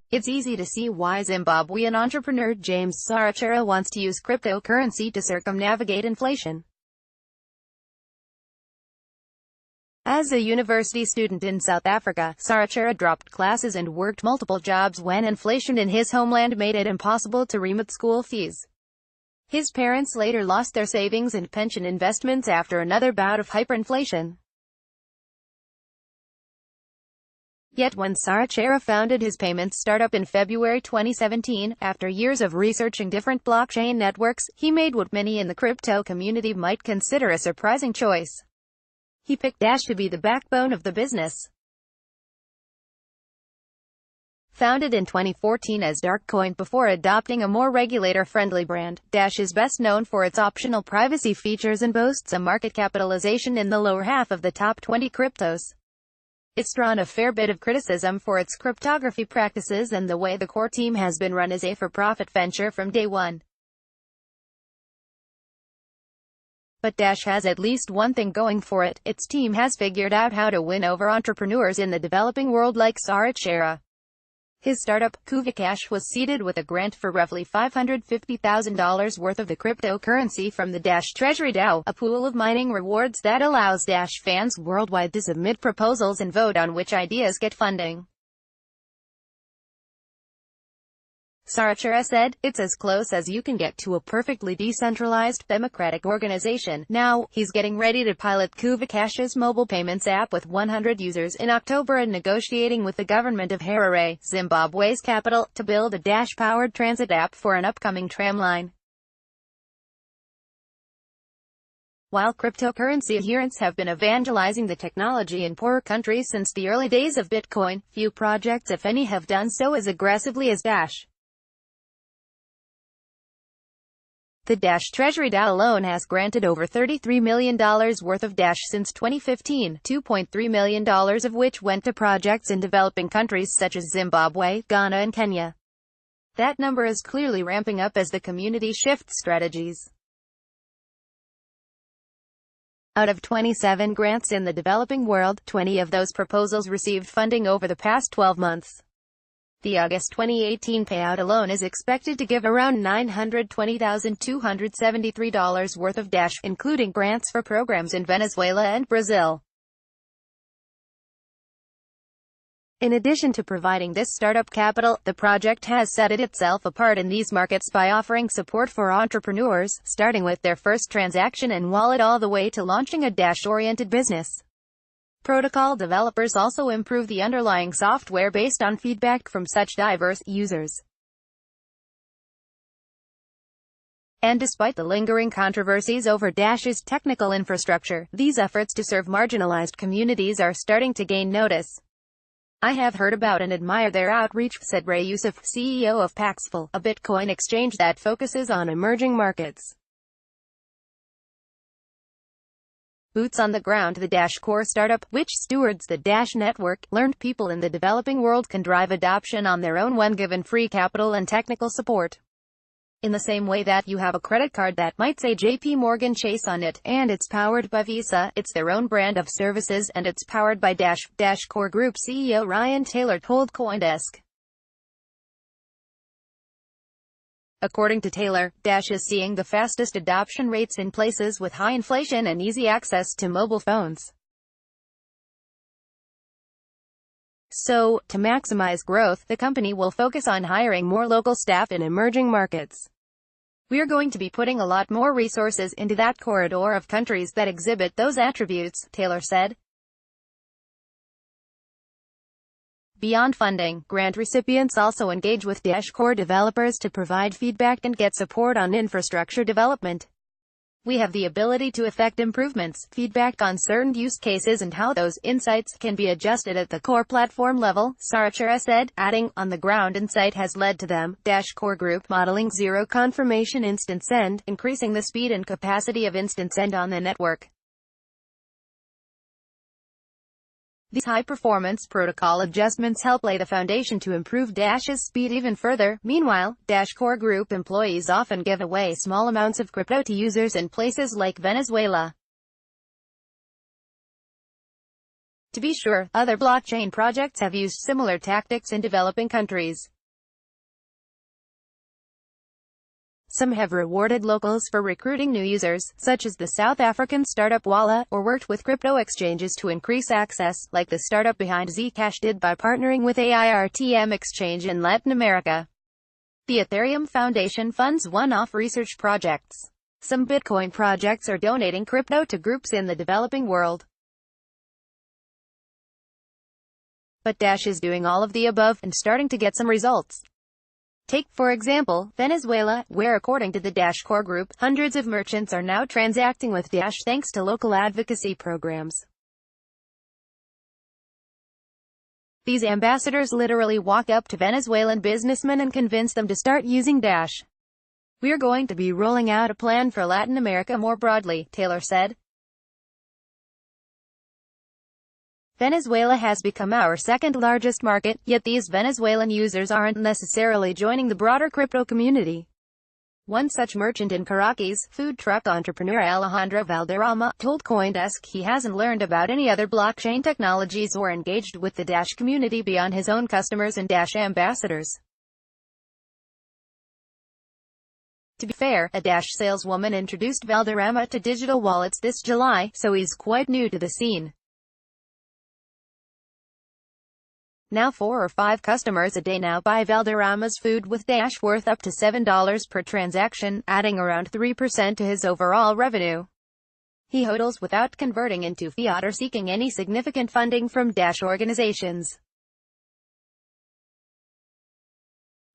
It's easy to see why Zimbabwean entrepreneur James Sarachera wants to use cryptocurrency to circumnavigate inflation. As a university student in South Africa, Sarachera dropped classes and worked multiple jobs when inflation in his homeland made it impossible to remit school fees. His parents later lost their savings and pension investments after another bout of hyperinflation. Yet when Sarachera founded his payments startup in February 2017, after years of researching different blockchain networks, he made what many in the crypto community might consider a surprising choice. He picked Dash to be the backbone of the business. Founded in 2014 as Darkcoin before adopting a more regulator-friendly brand, Dash is best known for its optional privacy features and boasts a market capitalization in the lower half of the top 20 cryptos. It's drawn a fair bit of criticism for its cryptography practices and the way the core team has been run as a for-profit venture from day one. But Dash has at least one thing going for it: its team has figured out how to win over entrepreneurs in the developing world like Sarachera. His startup, Kuvacash, was seeded with a grant for roughly $550,000 worth of the cryptocurrency from the Dash Treasury DAO, a pool of mining rewards that allows Dash fans worldwide to submit proposals and vote on which ideas get funding. Sarachera said, "It's as close as you can get to a perfectly decentralized, democratic organization." Now, he's getting ready to pilot Kuvacash's mobile payments app with 100 users in October and negotiating with the government of Harare, Zimbabwe's capital, to build a Dash-powered transit app for an upcoming tramline. While cryptocurrency adherents have been evangelizing the technology in poorer countries since the early days of Bitcoin, few projects, if any, have done so as aggressively as Dash. The Dash Treasury DAO alone has granted over $33 million worth of Dash since 2015, $2.3 million of which went to projects in developing countries such as Zimbabwe, Ghana and Kenya. That number is clearly ramping up as the community shifts strategies. Out of 27 grants in the developing world, 20 of those proposals received funding over the past 12 months. The August 2018 payout alone is expected to give around $920,273 worth of Dash, including grants for programs in Venezuela and Brazil. In addition to providing this startup capital, the project has set itself apart in these markets by offering support for entrepreneurs, starting with their first transaction and wallet all the way to launching a Dash-oriented business. Protocol developers also improve the underlying software based on feedback from such diverse users. And despite the lingering controversies over Dash's technical infrastructure, these efforts to serve marginalized communities are starting to gain notice. "I have heard about and admire their outreach," said Ray Youssef, CEO of Paxful, a Bitcoin exchange that focuses on emerging markets. Boots on the ground. The Dash Core startup, which stewards the Dash network, learned people in the developing world can drive adoption on their own when given free capital and technical support. In the same way that you have a credit card that might say JP Morgan Chase on it, and it's powered by Visa, it's their own brand of services, and it's powered by Dash. Dash Core Group CEO Ryan Taylor told CoinDesk. According to Taylor, Dash is seeing the fastest adoption rates in places with high inflation and easy access to mobile phones. So, to maximize growth, the company will focus on hiring more local staff in emerging markets. "We're going to be putting a lot more resources into that corridor of countries that exhibit those attributes," Taylor said. Beyond funding, grant recipients also engage with Dash Core developers to provide feedback and get support on infrastructure development. "We have the ability to effect improvements, feedback on certain use cases and how those insights can be adjusted at the core platform level," Sarachera said, adding, "On-the-ground insight has led to them, Dash Core Group, modeling zero confirmation instance end, increasing the speed and capacity of instance end on the network." These high-performance protocol adjustments help lay the foundation to improve Dash's speed even further. Meanwhile, Dash Core Group employees often give away small amounts of crypto to users in places like Venezuela. To be sure, other blockchain projects have used similar tactics in developing countries. Some have rewarded locals for recruiting new users, such as the South African startup Walla, or worked with crypto exchanges to increase access, like the startup behind Zcash did by partnering with AIRTM exchange in Latin America. The Ethereum Foundation funds one-off research projects. Some Bitcoin projects are donating crypto to groups in the developing world. But Dash is doing all of the above, and starting to get some results. Take, for example, Venezuela, where according to the Dash Core Group, hundreds of merchants are now transacting with Dash thanks to local advocacy programs. These ambassadors literally walk up to Venezuelan businessmen and convince them to start using Dash. "We're going to be rolling out a plan for Latin America more broadly," Taylor said. Venezuela has become our second largest market, yet these Venezuelan users aren't necessarily joining the broader crypto community. One such merchant in Caracas, food truck entrepreneur Alejandro Valderrama, told CoinDesk he hasn't learned about any other blockchain technologies or engaged with the Dash community beyond his own customers and Dash ambassadors. To be fair, a Dash saleswoman introduced Valderrama to digital wallets this July, so he's quite new to the scene. Now 4 or 5 customers a day now buy Valderrama's food with Dash, worth up to $7 per transaction, adding around 3% to his overall revenue. He hodls without converting into fiat or seeking any significant funding from Dash organizations.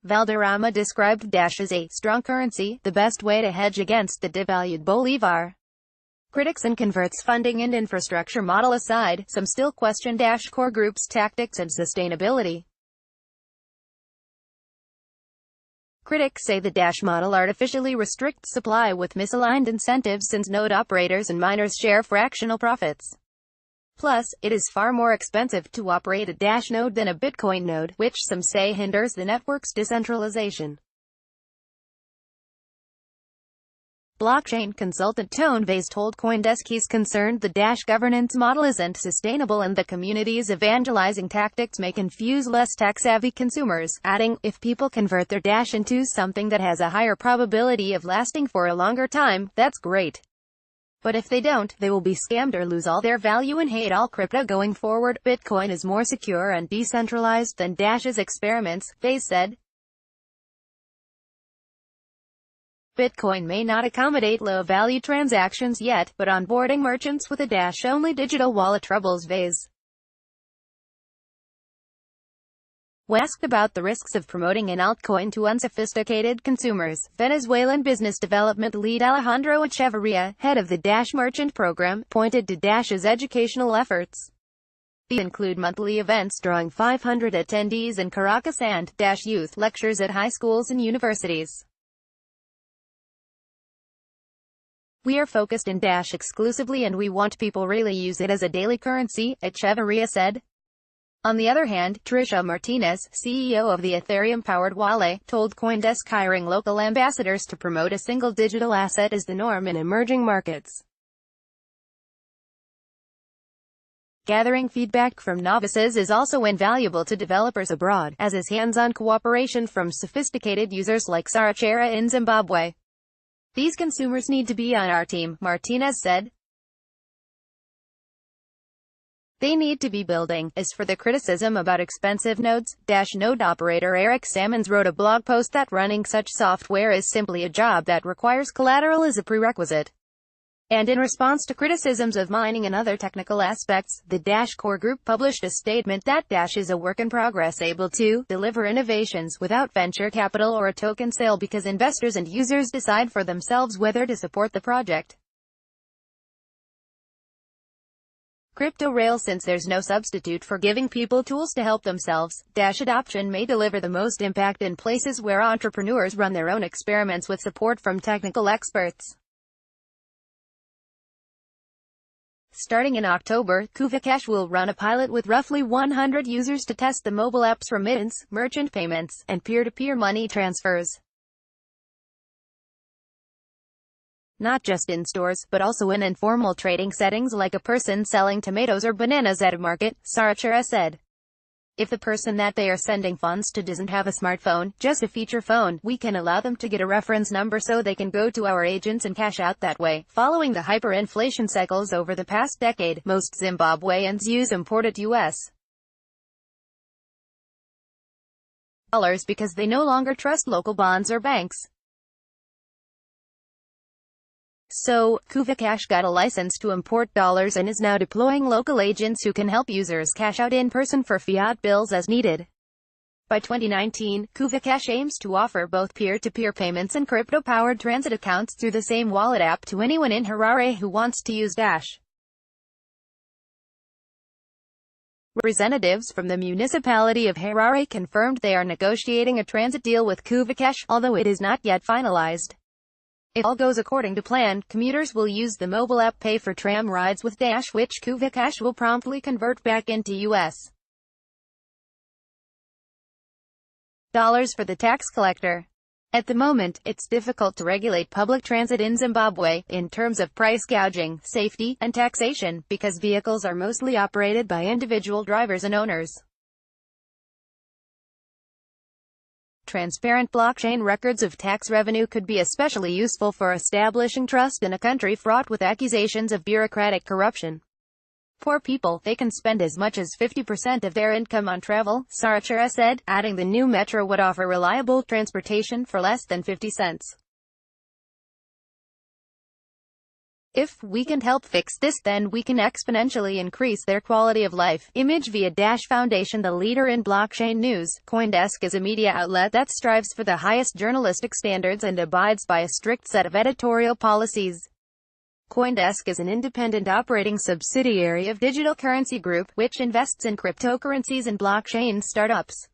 Valderrama described Dash as a strong currency, the best way to hedge against the devalued bolivar. Critics and converts funding and infrastructure model aside, some still question Dash Core Group's tactics and sustainability. Critics say the Dash model artificially restricts supply with misaligned incentives since node operators and miners share fractional profits. Plus, it is far more expensive to operate a Dash node than a Bitcoin node, which some say hinders the network's decentralization. Blockchain consultant Tone Vase told CoinDesk he's concerned the Dash governance model isn't sustainable and the community's evangelizing tactics may confuse less tech-savvy consumers, adding, "If people convert their Dash into something that has a higher probability of lasting for a longer time, that's great. But if they don't, they will be scammed or lose all their value and hate all crypto going forward. Bitcoin is more secure and decentralized than Dash's experiments," Vase said. Bitcoin may not accommodate low-value transactions yet, but onboarding merchants with a Dash-only digital wallet troubles Vase. When asked about the risks of promoting an altcoin to unsophisticated consumers, Venezuelan business development lead Alejandro Echeverria, head of the Dash Merchant Program, pointed to Dash's educational efforts. These include monthly events drawing 500 attendees in Caracas and Dash Youth lectures at high schools and universities. "We are focused in Dash exclusively and we want people really use it as a daily currency," Echeverria said. On the other hand, Trisha Martinez, CEO of the Ethereum-powered wallet, told CoinDesk hiring local ambassadors to promote a single digital asset is the norm in emerging markets. Gathering feedback from novices is also invaluable to developers abroad, as is hands-on cooperation from sophisticated users like Sarachera in Zimbabwe. "These consumers need to be on our team," Martinez said. "They need to be building." As for the criticism about expensive nodes, Dash node operator Eric Sammons wrote a blog post that running such software is simply a job that requires collateral as a prerequisite. And in response to criticisms of mining and other technical aspects, the Dash Core Group published a statement that Dash is a work in progress able to deliver innovations without venture capital or a token sale because investors and users decide for themselves whether to support the project. Crypto Rail. Since there's no substitute for giving people tools to help themselves, Dash adoption may deliver the most impact in places where entrepreneurs run their own experiments with support from technical experts. Starting in October, Kuvacash will run a pilot with roughly 100 users to test the mobile app's remittance, merchant payments, and peer-to-peer money transfers. Not just in stores, but also in informal trading settings like a person selling tomatoes or bananas at a market, Sarachera said. If the person that they are sending funds to doesn't have a smartphone, just a feature phone, we can allow them to get a reference number so they can go to our agents and cash out that way. Following the hyperinflation cycles over the past decade, most Zimbabweans use imported U.S. dollars because they no longer trust local bonds or banks. So, Kuvacash got a license to import dollars and is now deploying local agents who can help users cash out in person for fiat bills as needed. By 2019, Kuvacash aims to offer both peer-to-peer payments and crypto-powered transit accounts through the same wallet app to anyone in Harare who wants to use Dash. Representatives from the municipality of Harare confirmed they are negotiating a transit deal with Kuvacash, although it is not yet finalized. If all goes according to plan, commuters will use the mobile app pay for tram rides with Dash, which Kuvacash will promptly convert back into U.S. dollars for the tax collector. At the moment, it's difficult to regulate public transit in Zimbabwe, in terms of price gouging, safety, and taxation, because vehicles are mostly operated by individual drivers and owners. Transparent blockchain records of tax revenue could be especially useful for establishing trust in a country fraught with accusations of bureaucratic corruption. Poor people, they can spend as much as 50% of their income on travel, Sarachara said, adding the new metro would offer reliable transportation for less than 50 cents. If we can help fix this, then we can exponentially increase their quality of life. Image via Dash Foundation. The leader in blockchain news, CoinDesk is a media outlet that strives for the highest journalistic standards and abides by a strict set of editorial policies. CoinDesk is an independent operating subsidiary of Digital Currency Group, which invests in cryptocurrencies and blockchain startups.